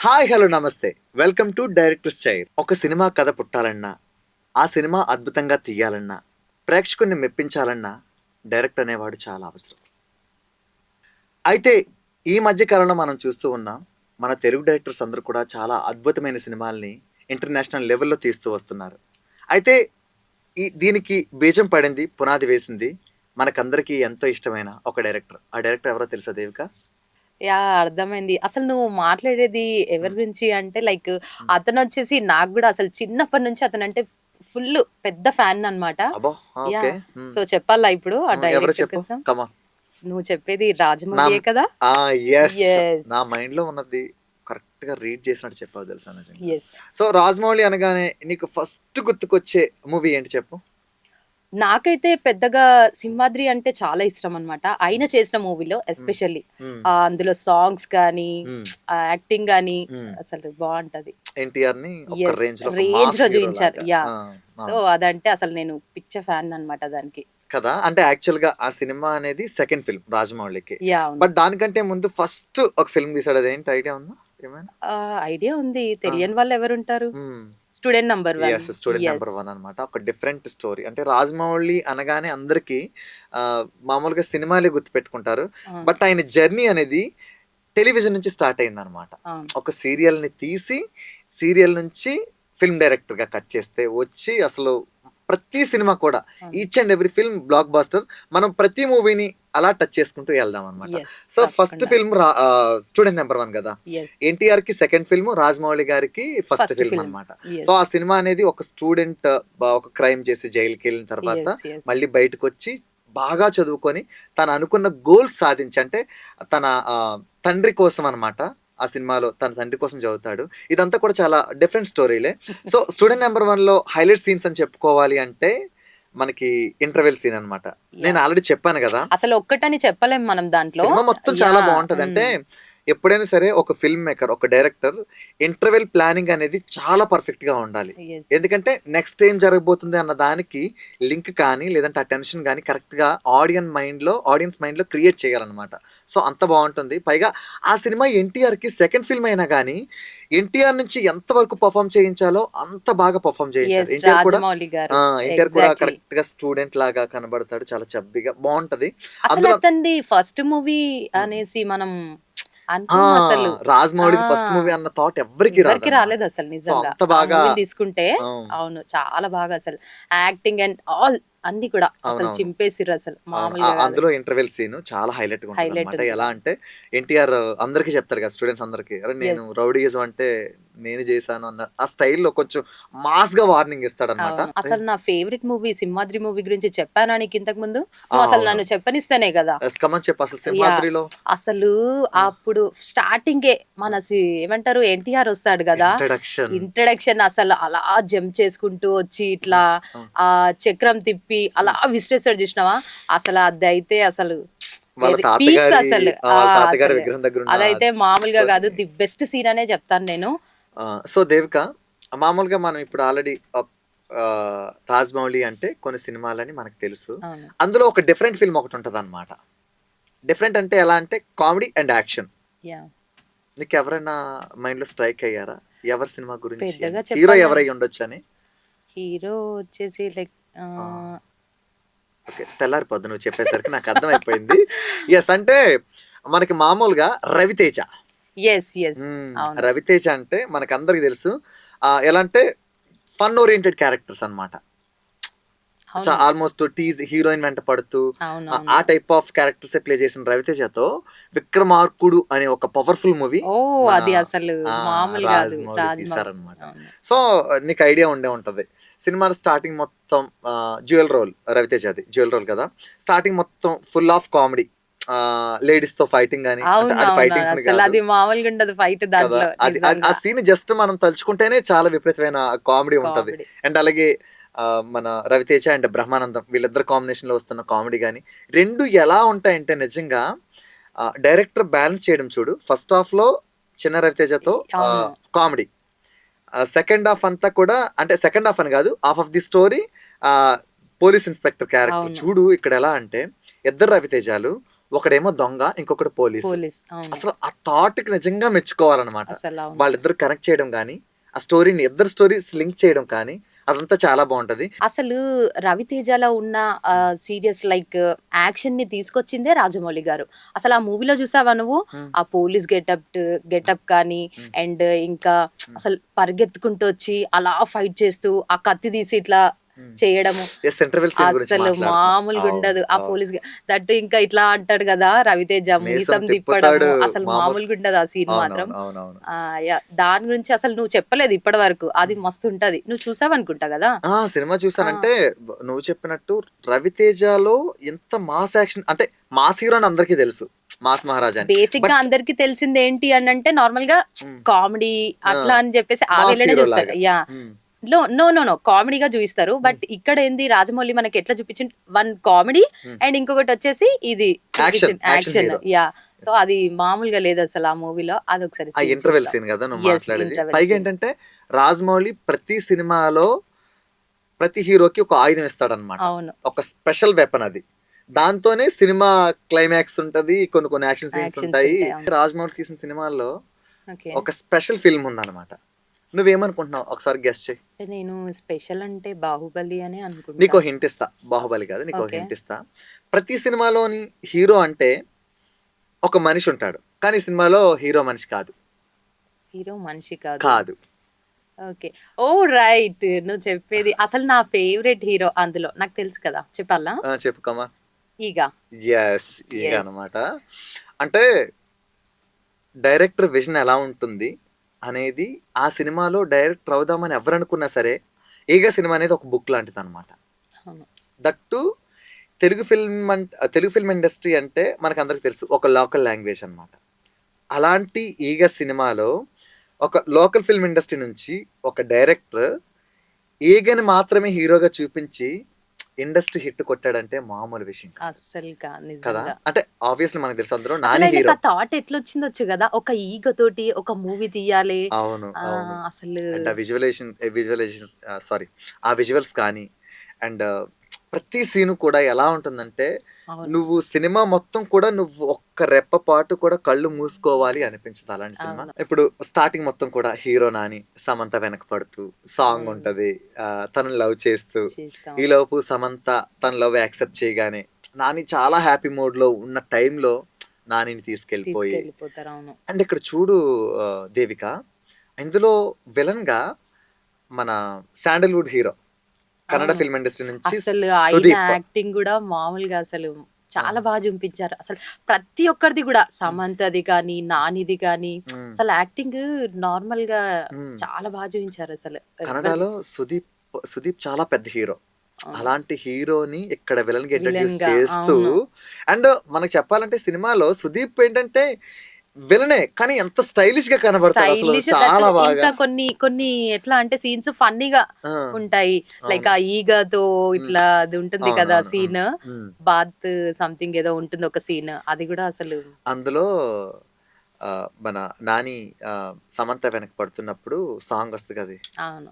Hi hello నమస్తే welcome to directors chair. ఒక cinema కథ పుట్టాలన్నా, ఆ సినిమా అద్భుతంగా తీయాలన్నా, ప్రేక్షకుల్ని మెప్పించాలన్నా డైరెక్టర్ అనేవాడు చాలా అవసరం. అయితే ఈ మధ్య కాలంలో మనం చూస్తూ ఉన్నాం, మన తెలుగు డైరెక్టర్స్ అందరూ కూడా చాలా అద్భుతమైన సినిమాల్ని ఇంటర్నేషనల్ లెవెల్లో తీస్తూ వస్తున్నారు. అయితే దీనికి బీజం పడింది, పునాది వేసింది మనకందరికీ ఎంతో ఇష్టమైన ఒక డైరెక్టర్. ఆ డైరెక్టర్ ఎవరో తెలుసా దేవిక? అర్థమైంది. అసలు నువ్వు మాట్లాడేది ఎవరి హ్మ్. గురించి అంటే లైక్ హ్మ్. అతనొచ్చేసి నాకు గూడా అసలు చిన్నప్పటి నుంచి అతనంటే ఫుల్లు పెద్ద ఫ్యాననమాట. అబ్బో! ఓకే. యాహ్! హ్మ్. సో, చెప్పాలా ఇప్పుడు ఆ ఎవరో డైరెక్టర్ చెప్పు. కోసం? కమాన్. నువ్వు చెప్పేది నా రాజమౌళియే కదా? యెస్. యెస్. నా మైండ్‌లో ఉన్నది కరెక్ట్‌గా రీడ్ చేసినట్టు చెప్పావు తెలుసా నిజంగా. యెస్. సో, 'రాజమౌళి' అనగానే నీకు ఫస్ట్ గుర్తుకొచ్చే మూవీ ఏంటి చెప్పు? నాకైతే పెద్దగా 'సింహాద్రి' అంటే చాలా ఇష్టమనమాట. ఆయన హ్మ్. చేసిన మూవీలో హ్మ్. ఎస్పెషల్లీ హ్మ్. అందులో సాంగ్స్ కానీ, హ్మ్. యాక్టింగ్ గానీ హ్మ్. అసలు బావుంటది. ఎన్టీఆర్‌ని ఒక యెస్. రేంజ్‌లో ఒక మాస్ రేంజ్‌లో చూయించారు. హీరోలాగా. ఆ! సో, అవును. అదంటే అసలు నేను పిచ్చ ఫ్యాననమాట దానికి. కదా! అంటే యాక్చువల్‌గా ఆ సినిమా అనేది సెకండ్ ఫిల్మ్ 'రాజమౌళికి.' అవును. బట్ దానికంటే ముందు ఫస్ట్ ఒక ఫిల్మ్ తీసాడు. అదేంటి ఐడియా ఉందా ఏమైనా? ఐడియా ఉంది. ఆ! తెలియని వాళ్ళెవరుంటారు? హ్మ్. 'Student number one.' Student number yes. 1 అనమాట. ఒక డిఫరెంట్ స్టోరీ. అంటే 'రాజమౌళి' అనగానే అందరికి మామూలుగా సినిమాలే గుర్తుపెట్టుకుంటారు. అవును. బట్ ఆయన జర్నీ అనేది టెలివిజన్ నుంచి స్టార్ట్ అయిందనమాట. అవును. ఒక సీరియల్‌ని తీసి, సీరియల్ నుంచి ఫిల్మ్ డైరెక్టర్‌గా కట్ చేస్తే వచ్చి అసలు ప్రతి సినిమా కూడా అవును. Each and every film block buster. మనం ప్రతి మూవీని అలా టచ్ చేసుకుంటూ ఎళ్దామనమాట. యెస్. సో, ఫస్ట్ తప్పకుండా. ఫిల్మ్ 'స్టూడెంట్ నంబర్ 1' గదా! యెస్. ఎన్టీఆర్‌కి సెకండ్ ఫిల్మ్, రాజమౌళి గారికి ఫస్ట్ ఫస్ట్ ఫిల్మ్ ఫిల్మ్. అనమాట. So, yes. ఆ సినిమా అనేది ఒక స్టూడెంట్ ఒక క్రైమ్ చేసి జైలుకెళ్ళిన తర్వాత యెస్. యెస్. మళ్ళీ బయటకొచ్చి బాగా చదువుకొని తను అనుకున్న గోల్స్ సాధించి అంటే తన తండ్రి కోసం అనమాట. ఆ సినిమాలో తన తండ్రి కోసం చదువుతాడు. ఇదంతా కూడా చాలా డిఫరెంట్ స్టోరీలే. సో, 'స్టూడెంట్ నంబర్ 1'లో హైలైట్ సీన్స్ అని చెప్పుకోవాలి అంటే మనకి ఇంటర్వెల్ సీన్ అనమాట. నేను యాహ్! ఆల్రెడీ చెప్పాను గదా! అసలు ఒక్కటని చెప్పలేం మనం దాంట్లో. సినిమా మొత్తం చాలా బావుంటది. హ్మ్. అంటే ఎప్పుడైనా సరే ఒక ఫిల్మ్ మేకర్, ఒక డైరెక్టర్ ఇంటర్వెల్ ప్లానింగ్ అనేది చాలా పర్ఫెక్ట్‌గా ఉండాలి. యెస్. ఎందుకంటే నెక్స్ట్ ఏం జరగబోతుంది అన్న దానికి లింక్ కానీ, లేదంటే ఆ టెన్షన్ గాని కరెక్ట్‌గా ఆడియన్స్ మైండ్‌లో క్రియేట్ చేయాలన్నమాట. సో, అంత బావుంటుంది. పైగా ఆ సినిమా ఎన్టీఆర్‌కి సెకండ్ ఫిల్మ్ అయినా గాని, ఎన్టీఆర్ నుంచి ఎంత వరకు పెర్ఫార్మ్ చేయించాలో అంత బాగా పెర్ఫార్మ్ చేయించారు. యెస్. ఎన్టీఆర్ కూడా రాజమౌళి గారు. ఎన్టీఆర్ కూడా ఎగ్జాక్ట్‌లీ. కరెక్ట్‌గా స్టూడెంట్ లాగా కనబడతాడు. చాలా చబ్బీగా బావుంటది. అసలు అందులో అతనిది ఫస్ట్ మూవీ హ్మ్. అనేసి మనం ఆ! అనుకోమసలు. ఆ! 'రాజమౌళిది' ఫస్ట్ మూవీ అన్న థాట్ ఎవ్వరికీ ఎవ్వరికీ రాదనమాట. రాలేదసలు సో, నిజంగా. అంత ఆ బాగా మూవీని తీసుకుంటే అవును. అవును. చాలా బాగా అసలు యాక్టింగ్ అండ్ ఆల్ అన్నీ కూడా అసలు అవునవును. చింపేసిర్రసలు. అవును. మామూలుగా గాదు. అందులో ఇంటర్వెల్ సీన్ చాలా హైలైట్‌గా హైలైట్ ఉంటదనమాట. ఎలా ఉంటదది. అంటే ఎన్టీఆర్ అందరికి చెప్తాడు కదా! స్టూడెంట్స్ అందరికి. "అరె! నేను యెస్. రౌడీయిజం అంటే నేను చేశాను" అన్న ఆ స్టైల్‌లో కొంచెం మాస్‌గా వార్నింగ్ ఇస్తాడనమాట. అవును. అరే! అసలు నా ఫేవరెట్ మూవీ 'సింహాద్రి' మూవీ గురించి చెప్పానా నీకు ఇంతకు ముందు? నువ్వసలు అవును. నన్ను చెప్పనిస్తేనే గదా! కమాన్ చెప్పు అసలు యాహ్! 'సింహాద్రిలో' అసలు హ్మ్. అప్పుడు స్టార్టింగే మన హ్మ్. ఏమంటారు 'ఎన్టీఆర్' ఒస్తాడు గదా! ఇంట్రడక్షన్. ఇంట్రడక్షన్ అసలు అలా జంప్ చేసుకుంటూ వచ్చి ఇట్లా హ్మ్. అవును. చక్రం తిప్పి అలా హ్మ్. విసిరేస్తాడు జూసినావా? అసలు అదైతే అసలు వాళ్ళ పీక్స్ తాతగారి అసలు. వాళ్ళ తాతగారి అసలు. విగ్రహం దగ్గరున్న అదైతే మామూలుగా తీసుకొని గాదు. ది బెస్ట్ సీన్ అనే జెప్తాను నేను. సో, 'దేవిక' మామూలుగా మనం ఇప్పుడు ఆల్రెడీ 'రాజమౌళి' అంటే కొన్ని సినిమాలని మనకు తెలుసు. అవును. అందులో ఒక డిఫరెంట్ ఫిల్మ్ ఒకటుంటదనమాట. డిఫరెంట్ అంటే ఎలా అంటే కామెడీ అండ్ యాక్షన్. యాహ్! నీకెవరైనా మైండ్‌లో స్ట్రైక్ అయ్యారా? ఎవరి సినిమా గురించి అని? పెద్దగా హీరో చెప్పాలం ఎవరై ఉండొచ్చని? హీరో వచ్చేసి లైక్ ఆ! ఆహ్, ఓకే. తెల్లారిపోద్ది నువ్వు చెప్పేసరికి నాకర్థమైపోయింది. యెస్. అంటే మనకి మామూలుగా 'రవితేజ.' యెస్. యెస్. హ్మ్. అవును. 'రవితేజ' అంటే మనకందరికి తెలుసు. ఎలా అంటే ఫన్ ఓరియెంటెడ్ క్యారెక్టర్స్ అన్నమాట. అవును. ఆల్‌మోస్ట్ హీరోయిన్ వెంట పడుతూ ఆ అవునవును. టైప్ ఆఫ్ క్యారెక్టర్సే ప్లే చేసిన 'రవితేజతో' 'విక్రమార్కుడు' అనే ఒక పవర్‌ఫుల్ మూవీ ఓహ్! మన అది అసలు మామూలు గాదు. రాజమౌళి 'రాజమౌళి'. తీశారన్నమాట. అవును. సో, నీకు ఐడియా ఉండే ఉంటది. సినిమాలో స్టార్టింగ్ మొత్తం డ్యూయల్ రోల్ 'రవితేజ'ది డ్యూయల్ రోల్ కదా! స్టార్టింగ్ మొత్తం ఫుల్ ఆఫ్ కామెడీ. లేడీస్‌తో ఫైటింగ్ గాని అంటే అది అవునవును. ఫైటింగ్ అని కాదు అసలది మామూలుగుండదు ఫైట్ కదా! దాంట్లో అది ఆ నిజంగా. సీన్ జస్ట్ మనం తలుచుకుంటేనే చాలా విపరీతమైన కామెడీ ఉంటది. కామెడీ. అండ్ అలాగే మన 'రవితేజ' అండ్ 'బ్రహ్మానందం' వీళ్ళిద్దరి కాంబినేషన్‌లో వస్తున్న కామెడీ గాని, 2 ఎలా ఉంటాయంటే నిజంగా డైరెక్టర్ బ్యాలెన్స్ చేయడం చూడు. ఫస్ట్ హాఫ్‌లో చిన్న 'రవితేజ'తో అవును. కామెడీ. సెకండ్ హాఫ్ అంతా కూడా అంటే సెకండ్ హాఫ్ అని కాదు. హాఫ్ ఆఫ్ ది స్టోరీ ఆహ్, పోలీస్ ఇన్స్‌పెక్టర్ క్యారెక్టర్ అవును. చూడు ఇక్కడ ఎలా అంటే ఇద్దరు 'రవితేజాలు' ఒకడేమో దొంగ, ఇంకొకడు పోలీసు. పోలీస్. అవును. అసలు ఆ థాట్‌కి నిజంగా మెచ్చుకోవాలనమాట. అసలు అవును. వాళ్ళిద్దరు కనెక్ట్ చేయడం గాని, ఆ స్టోరీని ఇద్దరు స్టోరీస్ లింక్ చేయడం కానీ, అదంతా చాలా బావుంటది. అసలు 'రవితేజ'లో ఉన్న సీరియస్ లైక్ యాక్షన్‌ని తీసుకొచ్చిందే రాజమౌళి గారు. అసలు ఆ మూవీలో చూసావా నువ్వు? హ్మ్. ఆ పోలీస్ గెటప్ కానీ హ్మ్. అండ్ ఇంకా అసలు పరిగెత్తుకుంటూ వచ్చి అలా ఫైట్ చేస్తూ ఆ కత్తి తీసి ఇట్లా హ్మ్. చేయడము. యెస్. ఇంటర్వెల్ సీన్ గురించి అసలు మాట్లాడుతున్నాం. మామూలుగా అవును. ఉండదు. ఆ అవును. పోలీస్ దట్టు ఇంకా ఇట్లా అంటాడు కదా! రవితేజ మీసం మీసం తిప్పుతాడు. తిప్పడము అసలు మామూలు మామూలుగా ఉండదు ఆ సీన్ మాత్రం. అవునవును. అవునవును. యాహ్! దాని గురించి అసలు నువ్వు చెప్పలేదు ఇప్పటి వరకు. అది మస్తుంటది. నువ్వు చూసావనుకుంటా గదా! ఆ! సినిమా ఆ! చూసానంటే నువ్వు చెప్పినట్టు 'రవితేజ'లో ఎంత మాస్ యాక్షన్ అంటే మాస్ హీరో అని అందరికీ తెలుసు. మాస్ మహారాజా అని. బేసిక్‌గా బట్ అందరికి తెలిసిందేంటి అనంటే నార్మల్‌గా హ్మ్. కామెడీ ఆ! అట్లా అని చెప్పేసి ఆ మాస్ వేలోనే హీరో చూస్తారు. లాగా. యాహ్! హ్మ్. నో. కామెడీగా చూయిస్తారు. హ్మ్. బట్ ఇక్కడేంది రాజమౌళి మనకి ఎట్లా చూపించిండు వన్ కామెడీ హ్మ్. అండ్ ఇంకొకటొచ్చేసి ఇది యాక్షన్. చూపించిన action action. Hero. Yeah! So, yes. అది మామూలుగా లేదసల ఆ మూవీలో. అదొకసారి ఆ సీన్ ఇంటర్వెల్ చూస్తాం. సీన్ గదా! నువ్వు యెస్. మాట్లాడేది. ఇంటర్వెల్ పైగా సీన్. ఏంటంటే రాజమౌళి ప్రతి సినిమాలో ప్రతి హీరోకి ఒక ఆయుధం ఇస్తాడన్నమాట. అవును. ఒక స్పెషల్ వెపన్ అది. దాంతోనే సినిమా క్లైమాక్స్ ఉంటది. కొన్ని కొన్ని యాక్షన్ సీన్స్ యాక్షన్స్ ఉంటాయి. ఉంటాయి. అవును. రాజమౌళి తీసిన సినిమాల్లో ఓకే. ఒక స్పెషల్ ఫిల్మ్ ఉందన్నమాట. నువ్వేమనుకుంటున్నావు? ఒకసారి గెస్ చెయి. నేను స్పెషల్ అంటే 'బాహుబలి' అనే నీకో అనుకుంటాను. హింట్ ఇస్తా. 'బాహుబలి' కాదు. నీకో ఓకే. హింట్ ఇస్తా. ప్రతి సినిమాలోని హీరో అంటే ఒక మనిషి ఉంటాడు. కానీ ఈ సినిమాలో హీరో మనిషి కాదు. హీరో మనిషి కాదు. కాదు. ఓకే. ఓహ్! రైట్. నువ్వు చెప్పేది అసలు నా ఫేవరెట్ హీరో అందులో. నాకు తెలుసు కదా! చెప్పాలా? ఆ! చెప్పు కమాన్. 'ఈగ'. యెస్. ఈగ యెస్. అనమాట. అంటే డైరెక్టర్ విజన్ ఎలా ఉంటుంది అనేది ఆ సినిమాలో డైరెక్టర్ అవుదామని ఎవరనుకున్నా సరే, 'ఈగ' సినిమా అనేది ఒక బుక్ లాంటిదనమాట. అవును. That two Telugu film industry అంటే మనకందరికి తెలుసు. ఒక లోకల్ లాంగ్వేజ్ అనమాట. అలాంటి 'ఈగ' సినిమాలో ఒక లోకల్ ఫిల్మ్ ఇండస్ట్రీ నుంచి ఒక డైరెక్టర్ 'ఈగ'ని మాత్రమే హీరోగా చూపించి ఇండస్ట్రీ హిట్ కొట్టాడంటే మామూలు విషయం కాదు. అస్సలు కదా! నిజంగా. అంటే ఆబ్వియస్‌లీ మనకు తెలుసు అందులో అసలు 'నాని' ఆయనకి హీరో. ఆ థాట్ ఎట్లొచ్చిందొచ్చు గదా! ఒక ఈగతోటి ఒక మూవీ తీయాలి. అవును. అవును. అసలు అండ్ ఆ విజువలైజేషన్స్ సారీ ఆ విజువల్స్ కానీ అండ్ ప్రతి సీను కూడా ఎలా ఉంటుందంటే, అవును. నువ్వు సినిమా మొత్తం కూడా నువ్వు ఒక్క రెప్పపాటు కూడా కళ్ళు మూసుకోవాలి అనిపించదు అలాంటి సినిమా. అవును. ఇప్పుడు స్టార్టింగ్ మొత్తం కూడా హీరో నాని, సమంత వెనక పడుతూ సాంగ్ అవును. ఉంటది. తనని లవ్ చేస్తూ, చేస్తాం. ఈలోపు సమంత తన లవ్ యాక్సెప్ట్ చేయగానే, నాని చాలా హ్యాపీ మూడ్‌లో ఉన్న టైంలో నానిని తీసుకెళ్ళిపోయి తీసుకెళ్ళిపోతారు. అవును. అండ్ ఇక్కడ చూడు దేవిక, ఇందులో విలన్‌గా మన శాండల్‌వుడ్ హీరో, కన్నడ అవును. ఫిల్మ్ ఇండస్ట్రీ నుంచి అసలు ఆయన 'సుదీప్'. యాక్టింగ్ గూడా మామూలుగా అసలు ఆ! చాలా చూపించారు. అసలు ప్రతి ఒక్కరిది గూడా హ్మ్. సమంతది కానీ, నానిది కానీ హ్మ్. అసలు యాక్టింగ్ నార్మల్‌గా హ్మ్. చాలా చూయించారసలు. ఎవ్వరిది కన్నడలో 'సుదీప్' చాలా పెద్ద హీరో. అవును. అలాంటి హీరోని ఇక్కడ విలన్‌గా ఇంట్రొడ్యూస్ విలన్‌గా. చేస్తూ అవును. అండ్ మనకు చెప్పాలంటే సినిమాలో 'సుదీప్' ఏంటంటే విలనే. కానీ ఎంత స్టైలిష్‌గా కనబడతాడసలు స్టైలిష్ దట్ చాలా బాగా. ఇంకా కొన్ని ఎట్లా అంటే సీన్స్ ఫన్నీగా ఆ! ఉంటాయి. లైక్ అవును. ఆ ఈగతో హ్మ్. ఇట్లా అది ఉంటుంది అవును. కదా! అవును. హ్మ్. సీన్. హ్మ్. బాత్ సంథింగ్ ఏదో ఉంటుంది ఒక సీన్. అది గూడా అసలు అందులో మన నాని సమంత వెనక పడుతున్నప్పుడు సాంగ్ వస్తది కది. అవును.